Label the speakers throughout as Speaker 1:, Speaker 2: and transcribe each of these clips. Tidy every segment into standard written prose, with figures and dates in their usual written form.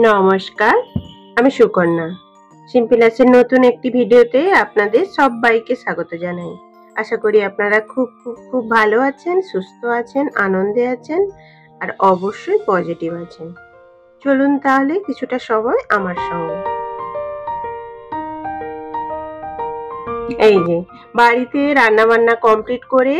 Speaker 1: নমস্কার, আমি সুকন্যা। সিম্পল আর্টসের নতুন একটি ভিডিওতে আপনাদের সবাইকে স্বাগত জানাই। আশা করি আপনারা খুব খুব খুব ভালো আছেন, সুস্থ আছেন, আনন্দে আছেন আর অবশ্যই পজিটিভ আছেন। চলুন তাহলে কিছুটা সময় আমার সঙ্গে। এই যে বাড়িতে রান্না বান্না কমপ্লিট করে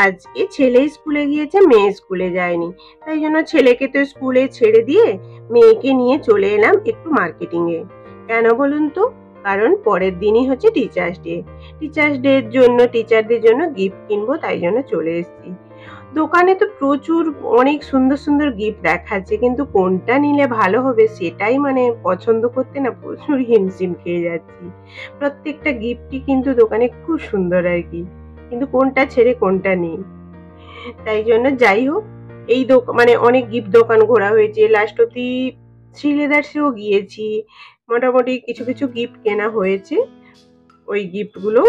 Speaker 1: আজকে ছেলে স্কুলে গিয়েছে, মেয়ে স্কুলে যায়নি, তাই জন্য ছেলেকে তো স্কুলে ছেড়ে দিয়ে মেয়েকে নিয়ে চলে এলাম একটু মার্কেটিং এ। কেন বলুন তো? কারণ পরের দিনই হচ্ছে টিচার্স ডে। টিচার্স ডে এর জন্য টিচারদের জন্য গিফট কিনবো, তাই জন্য চলে এসেছি। দোকানে তো প্রচুর অনেক সুন্দর সুন্দর গিফট দেখাচ্ছে, কিন্তু কোনটা নিলে ভালো হবে সেটাই পছন্দ করতে না প্রচুর হিমশিম খেয়ে যাচ্ছি। প্রত্যেকটা গিফটই কিন্তু দোকানে খুব সুন্দর আর কি, কিন্তু কোনটা ছেড়ে কোনটা নেই। তাই জন্য যাই হোক, এই অনেক গিফট দোকান ঘোরা হয়েছে, লাস্ট অব্দি শ্রীলেদার্সেও গিয়েছি, মোটামুটি কিছু কিছু গিফট কেনা হয়েছে। ওই গিফট গুলো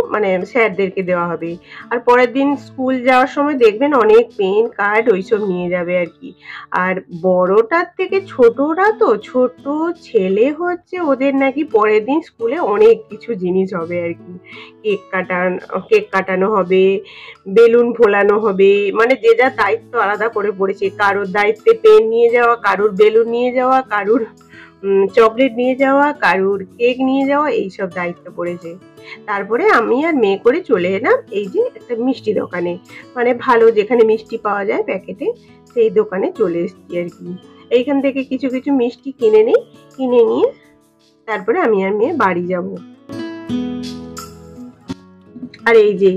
Speaker 1: স্যারদেরকে দেওয়া হবে। আর পরের দিন স্কুল যাওয়ার সময় দেখবেন অনেক পেন কার্ড ওইসব নিয়ে যাবে আর কি। আর বড়টার থেকে ছোটরা তো ছোট ছেলে হচ্ছে, ওদের নাকি পরের দিন স্কুলে অনেক কিছু জিনিস হবে আর কি। কেক কাটানো হবে, বেলুন ফোলানো হবে, যে যার দায়িত্ব আলাদা করে পড়েছে। কারোর দায়িত্বে পেন নিয়ে যাওয়া, কারোর বেলুন নিয়ে যাওয়া, কারোর চকলেট নিয়ে যাওয়া, কারুর কেক নিয়ে যাওয়া, এইসব দায়িত্ব পড়েছে। তারপরে আমি আর মেয়ে করে চলে এলাম এই যে একটা মিষ্টি দোকানে, ভালো যেখানে মিষ্টি পাওয়া যায় প্যাকেটে, সেই দোকানে চলে এসেছি আর কি। এইখান থেকে কিছু কিছু মিষ্টি কিনে নিয়ে তারপরে আমি আর মেয়ে বাড়ি যাব। আর এই যে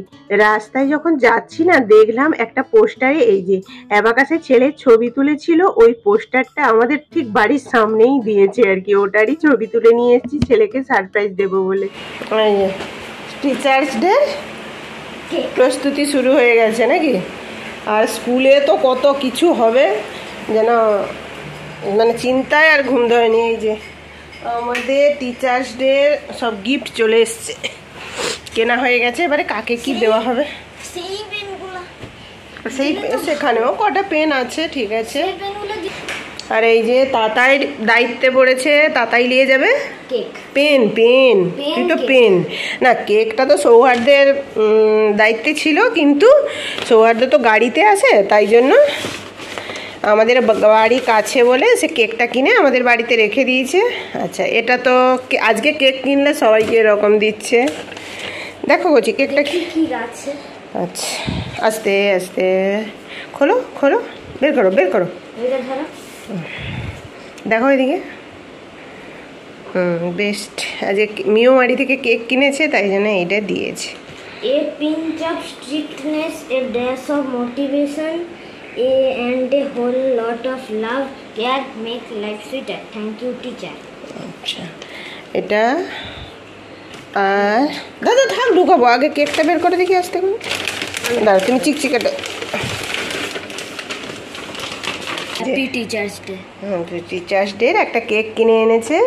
Speaker 1: রাস্তায় যখন যাচ্ছি না, দেখলাম একটা পোস্টারে এই যে অ্যাবাকাসের ছেলের ছবি তুলেছিল, ওই পোস্টারটা আমাদের ঠিক বাড়ির সামনেই দিয়েছে আর কি। ওটারই ছবি তুলে নিয়ে এসেছি ছেলেকে সারপ্রাইজ দেবো বলে। টিচার্স ডে প্রস্তুতি শুরু হয়ে গেছে নাকি? আর স্কুলে তো কত কিছু হবে যেন, চিন্তায় আর ঘুম ধরেনি। এই যে আমাদের টিচার্স ডে সব গিফট চলে এসছে, কেনা হয়ে গেছে। এবারে কাকে কি দেওয়া হবে? সেখানেও কটা পেন আছে, ঠিক আছে। আর এই যে তাতাই দায়িত্বে পড়েছে, তাতাই নিয়ে যাবে পেন। তুই তো পেন না, কেকটা তো সৌহার্দের দায়িত্বে ছিল, কিন্তু সৌহার্দ তো গাড়িতে আছে, তাই জন্য আমাদের বাড়ি কাছে বলে সে কেকটা কিনে আমাদের বাড়িতে রেখে দিয়েছে। আচ্ছা, এটা তো আজকে কেক কিনলে সবাইকে এরকম দিচ্ছে। দেখো বলছি কেকটা কি আছে। আচ্ছা, আস্তে আস্তে খোলো, বের করো। দেখো এদিকে। বেস্ট। আজকে মিও বাড়ি থেকে কেক কিনেছে, তাই জন্য এইটা দিয়েছে।
Speaker 2: A pinch of strictness, a dash of motivation, and a whole lot of love care make life sweeter. Thank you, teacher.
Speaker 1: আচ্ছা, এটা আর দাদা থাক, ঢুকাবো আগে কেকটা বের করে দেখি আসতে। দাদা তুমি চিকচিকাটা।
Speaker 2: Happy teachers day.
Speaker 1: Teachers day একটা কেক কিনে এনেছে,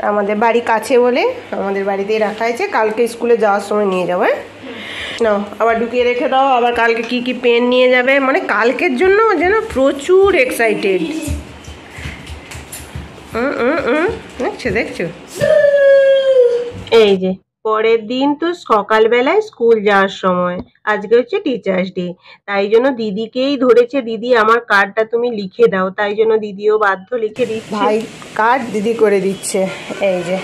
Speaker 1: আমাদের বাড়ি কাছে বলে আমাদের বাড়িতেই রাখা হয়েছে। কালকে স্কুলে যাওয়ার সময় নিয়ে যাবো। নাও আবার ঢুকিয়ে রেখে দাও। আবার কালকে কি কি পেন নিয়ে যাবে, কালকের জন্য যেন প্রচুর এক্সাইটেড। দেখছো এই যে পরের দিন তো সকালবেলায় স্কুল যাওয়ার সময়, আজকে হচ্ছে টিচার্স ডে, তাই জন্য দিদিকেই ধরেছে, দিদি আমার কার্ডটা তুমি লিখে দাও। তাই জন্য দিদিও বাধ্য লিখে দিচ্ছে। ভাই কার্ড দিদি করে দিচ্ছে। এই যে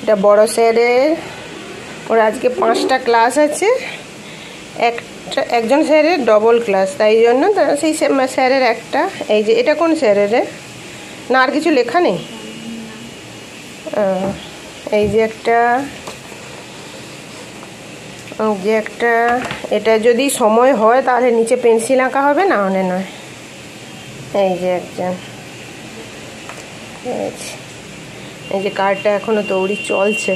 Speaker 1: এটা বড় স্যারের, ওর আজকে 5টা ক্লাস আছে, একজন স্যারের ডবল ক্লাস, তাই জন্য সেই স্যারের একটা। এই যে এটা কোন স্যারের? না আর কিছু লেখা নেই। এই যে একটা এটা যদি সময় হয় তাহলে নিচে পেন্সিল আঁকা হবে, না হলে নয়। এই যে একজন, এই যে কার্ডটা এখনো দৌড়ি চলছে।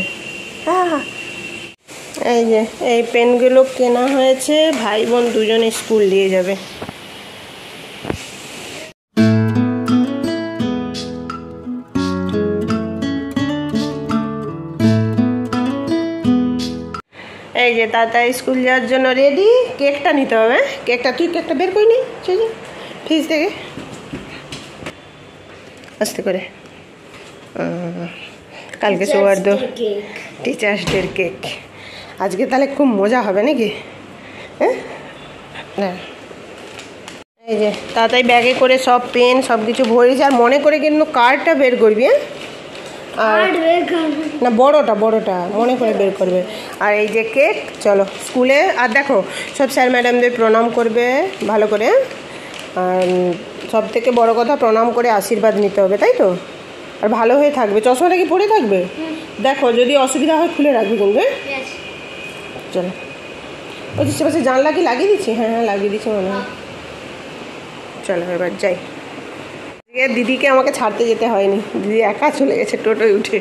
Speaker 1: এই যে এই পেনগুলো কেনা হয়েছে, ভাই বোন দুজনে স্কুল দিয়ে যাবে। এই যে তাতা স্কুল যাওয়ার জন্য রেডি। কেকটা নিতে হবে, তুই কেকটা বের করে নি ফ্রিজ থেকে। আস্তে করে। কালকে সৌহার্দ টিচার্স ডের কেক। আজকে তাহলে খুব মজা হবে নাকি? হ্যাঁ, এই যে তাড়াতাড়ি ব্যাগে করে সব পেন সব কিছু ভরেছি। আর মনে করে কিন্তু কার্ডটা বের করবি। হ্যাঁ, আর না বড়টা মনে করে বের করবে। আর এই যে কেক, চলো স্কুলে। আর দেখো সব স্যার ম্যাডামদের প্রণাম করবে ভালো করে। আর সব থেকে বড় কথা, প্রণাম করে আশীর্বাদ নিতে হবে, তাই তো? আর ভালো হয়ে থাকবে। চশমাটা কি পরে থাকবে? দেখো যদি অসুবিধা হয় খুলে রাখবে কিন্তু। চলো, ওই পাশে জানলা কি লাগিয়ে দিচ্ছি? হ্যাঁ লাগিয়ে দিচ্ছি মনে হয়। চলো এবার যাই। দিদিকে আমাকে ছাড়তে যেতে হয়নি, দিদি একা চলে গেছে টোটোয় উঠে।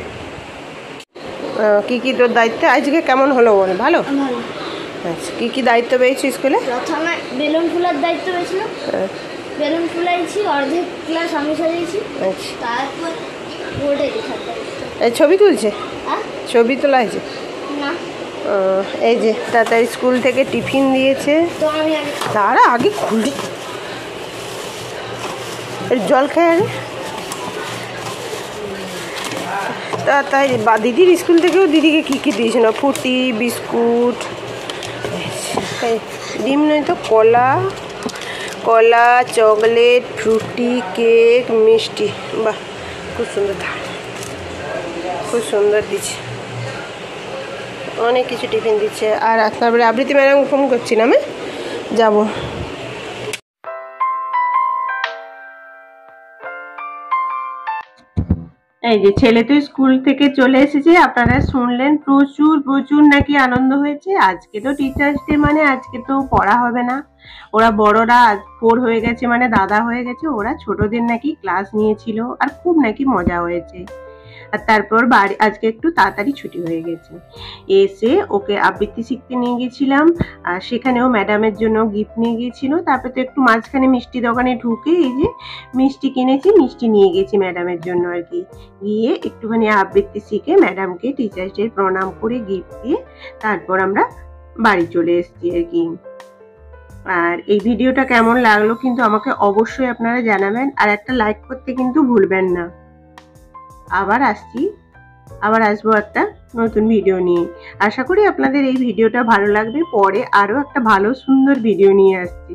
Speaker 1: কি তোর দায়িত্ব আজকে কেমন হলো বল? ভালো। আচ্ছা, কি দায়িত্ব পেয়েছি স্কুলে?
Speaker 2: প্রথমে বেলুন ফুলার দায়িত্ব পেয়েছিল। বেলুন ফুলাইছি, অর্ধেক ক্লাস আমি সাজিয়েছি। আচ্ছা, তারপর বোর্ডে লেখার দায়িত্ব।
Speaker 1: এই ছবি তুলছে? ছবি তোলা হয়েছে না? এই যে তাড়াতাড়ি স্কুল থেকে টিফিন দিয়েছে।
Speaker 2: তো আমি
Speaker 1: তারা আগে খুলি জল খেয়ে আগে। তাই দিদির স্কুল থেকেও দিদিকে কী দিয়েছিল? ফুটি, বিস্কুট, ডিম নয় তো কলা, চকলেট, ফ্রুটি, কেক, মিষ্টি। বাহ, খুব সুন্দর, খুব সুন্দর দিচ্ছে। অনেক কিছু টিফিন দিচ্ছে। আর তারপরে আবৃত্তি ম্যাডাম ফোন করছিলাম, যাবো। এই যে ছেলে তো স্কুল থেকে চলে এসেছে, আপনারা শুনলেন। প্রচুর নাকি আনন্দ হয়েছে। আজকে তো টিচার্স ডে, মানে আজকে তো পড়া হবে না। ওরা বড়রা 4 হয়ে গেছে, মানে দাদা হয়ে গেছে, ওরা ছোটদের নাকি ক্লাস নিয়েছিল। আর খুব নাকি মজা হয়েছে। আর তারপর বাড়ি আজকে একটু তাড়াতাড়ি ছুটি হয়ে গেছে। এসে ওকে আবৃত্তি শিখতে নিয়ে গেছিলাম। আর সেখানেও ম্যাডামের জন্য গিফট নিয়ে গিয়েছিল। তারপর তো একটু মাঝখানে মিষ্টি দোকানে ঢুকে এই যে মিষ্টি কিনেছি, মিষ্টি নিয়ে গেছি ম্যাডামের জন্য আর কি। গিয়ে একটুখানি আবৃত্তি শিখে ম্যাডামকে টিচার্স ডে প্রণাম করে গিফট দিয়ে তারপর আমরা বাড়ি চলে এসেছি আর কি। আর এই ভিডিওটা কেমন লাগলো কিন্তু আমাকে অবশ্যই আপনারা জানাবেন। আর একটা লাইক করতে কিন্তু ভুলবেন না। আবার আসবো একটা নতুন ভিডিও নিয়ে। আশা করি আপনাদের এই ভিডিওটা ভালো লাগবে। পরে আরো একটা ভালো সুন্দর ভিডিও নিয়ে আসছি।